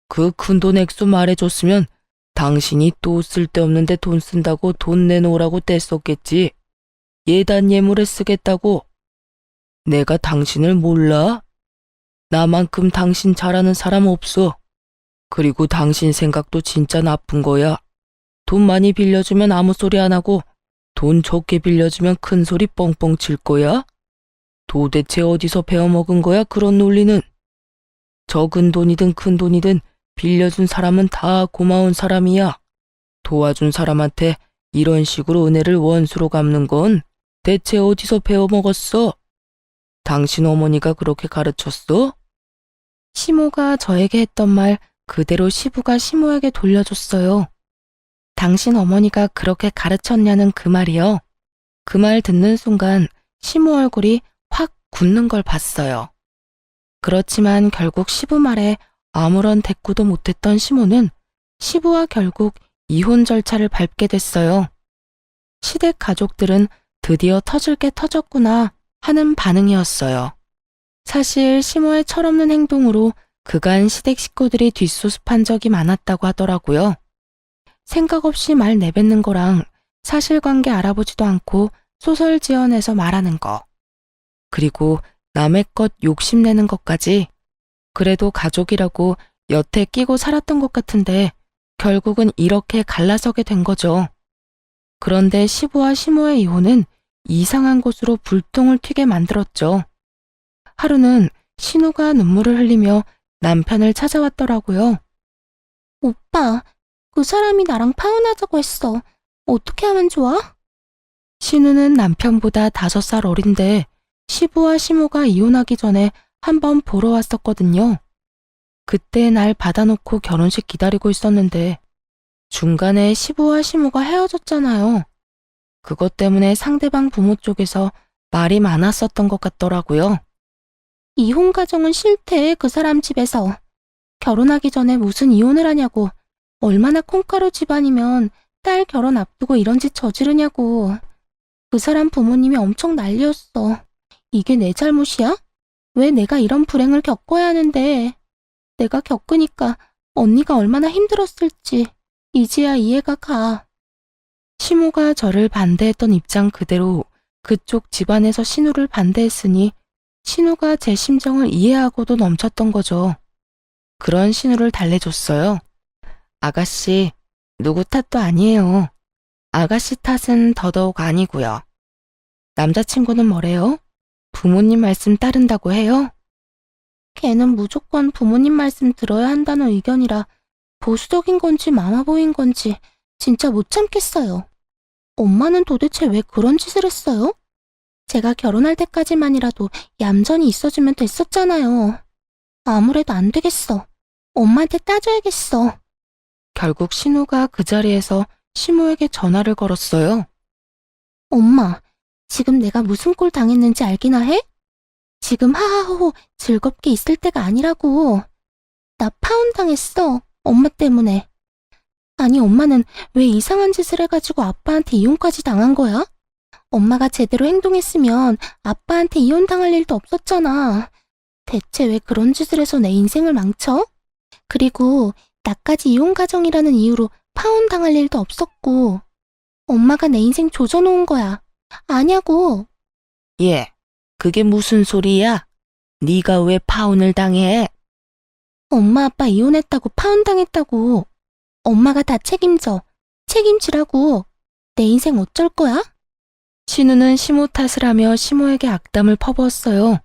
그 큰 돈 액수 말해줬으면 당신이 또 쓸데없는데 돈 쓴다고 돈 내놓으라고 떼썼겠지. 예단 예물에 쓰겠다고. 내가 당신을 몰라? 나만큼 당신 잘하는 사람 없어. 그리고 당신 생각도 진짜 나쁜 거야. 돈 많이 빌려주면 아무 소리 안 하고 돈 적게 빌려주면 큰 소리 뻥뻥 칠 거야? 도대체 어디서 배워먹은 거야 그런 논리는? 적은 돈이든 큰 돈이든 빌려준 사람은 다 고마운 사람이야. 도와준 사람한테 이런 식으로 은혜를 원수로 갚는 건 대체 어디서 배워먹었어? 당신 어머니가 그렇게 가르쳤어? 시모가 저에게 했던 말 그대로 시부가 시모에게 돌려줬어요. 당신 어머니가 그렇게 가르쳤냐는 그 말이요. 그 말 듣는 순간 시모 얼굴이 확 굳는 걸 봤어요. 그렇지만 결국 시부 말에 아무런 대꾸도 못했던 시모는 시부와 결국 이혼 절차를 밟게 됐어요. 시댁 가족들은 드디어 터질 게 터졌구나 하는 반응이었어요. 사실 시모의 철없는 행동으로 그간 시댁 식구들이 뒷수습한 적이 많았다고 하더라고요. 생각 없이 말 내뱉는 거랑 사실관계 알아보지도 않고 소설 지어내서 말하는 거. 그리고 남의 것 욕심내는 것까지. 그래도 가족이라고 여태 끼고 살았던 것 같은데 결국은 이렇게 갈라서게 된 거죠. 그런데 시부와 시모의 이혼은 이상한 곳으로 불똥을 튀게 만들었죠. 하루는 신우가 눈물을 흘리며 남편을 찾아왔더라고요. 오빠, 그 사람이 나랑 파혼하자고 했어. 어떻게 하면 좋아? 신우는 남편보다 5살 어린데 시부와 시모가 이혼하기 전에 한번 보러 왔었거든요. 그때 날 받아놓고 결혼식 기다리고 있었는데 중간에 시부와 시모가 헤어졌잖아요. 그것 때문에 상대방 부모 쪽에서 말이 많았었던 것 같더라고요. 이혼 가정은 싫대, 그 사람 집에서. 결혼하기 전에 무슨 이혼을 하냐고. 얼마나 콩가루 집안이면 딸 결혼 앞두고 이런 짓 저지르냐고. 그 사람 부모님이 엄청 난리였어. 이게 내 잘못이야? 왜 내가 이런 불행을 겪어야 하는데. 내가 겪으니까 언니가 얼마나 힘들었을지 이제야 이해가 가. 시모가 저를 반대했던 입장 그대로 그쪽 집안에서 신우를 반대했으니 신우가 제 심정을 이해하고도 넘쳤던 거죠. 그런 신우를 달래줬어요. 아가씨, 누구 탓도 아니에요. 아가씨 탓은 더더욱 아니고요. 남자친구는 뭐래요? 부모님 말씀 따른다고 해요? 걔는 무조건 부모님 말씀 들어야 한다는 의견이라 보수적인 건지 마마보인 건지 진짜 못 참겠어요. 엄마는 도대체 왜 그런 짓을 했어요? 제가 결혼할 때까지만이라도 얌전히 있어주면 됐었잖아요. 아무래도 안 되겠어. 엄마한테 따져야겠어. 결국 신우가 그 자리에서 시모에게 전화를 걸었어요. 엄마, 지금 내가 무슨 꼴 당했는지 알기나 해? 지금 하하호호 즐겁게 있을 때가 아니라고. 나 파혼당했어. 엄마 때문에. 아니, 엄마는 왜 이상한 짓을 해가지고 아빠한테 이혼까지 당한 거야? 엄마가 제대로 행동했으면 아빠한테 이혼당할 일도 없었잖아. 대체 왜 그런 짓을 해서 내 인생을 망쳐? 그리고 나까지 이혼 가정이라는 이유로 파혼당할 일도 없었고. 엄마가 내 인생 조져놓은 거야. 아냐고. 예, 그게 무슨 소리야? 네가 왜 파혼을 당해? 엄마 아빠 이혼했다고 파혼당했다고. 엄마가 다 책임져. 책임지라고. 내 인생 어쩔 거야? 신우는 시모 탓을 하며 시모에게 악담을 퍼부었어요.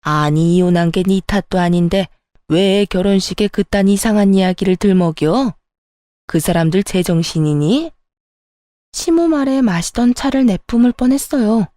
아니, 이혼한 게 네 탓도 아닌데 왜 결혼식에 그딴 이상한 이야기를 들먹여? 그 사람들 제정신이니? 시모 말에 마시던 차를 내뿜을 뻔했어요.